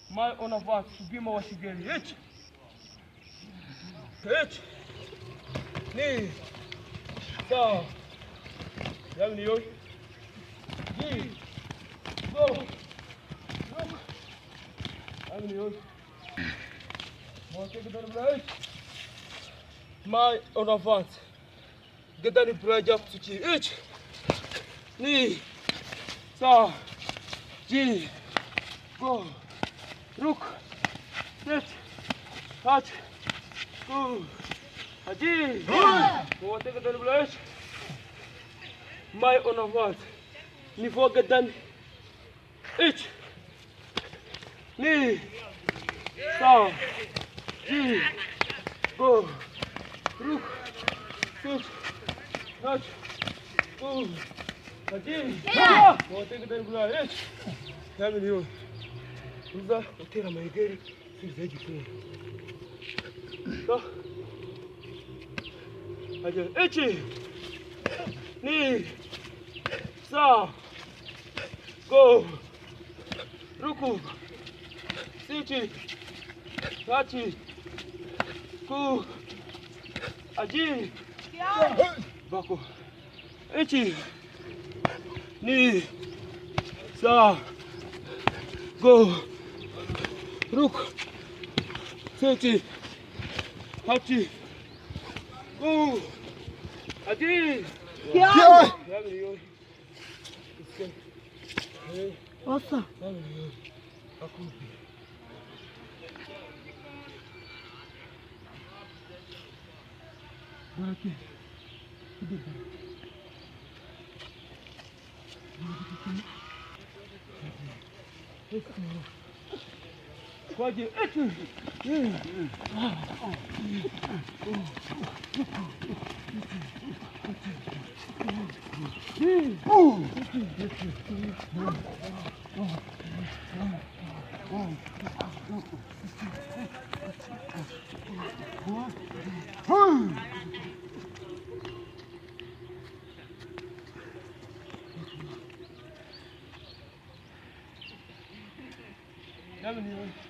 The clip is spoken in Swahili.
Mai onavat, subima wa shigeri. H. Ni. Sa. Yamni yoy. Ji. Go. Look. Yamni yoy. Monte gedar blaj. Mai onavat. Gedani blajak tuchi. H. Ni. Sa. Ji. Go. Look. Sit. Touch. Go. Adi. Monte gedar blaj. Mai onavat. Niveau gedan. H. Ni. Sa. Ji. Go. Look. Sit. Touch. Go. Adi. Monte gedar blaj. Yamni yoy. Uza utera maigeri sizaji tu. So. Aje echi. Ni. Sa. Go. Ruku. Siti. Tachi. Ku. Aji. Bako. Echi. Ni. Sa. Go. Ruk. Seti. Hachi. Go. Adi. Yamni yoy. Osa. Yamni yoy. Akupi. Baraki. Kwaje etu.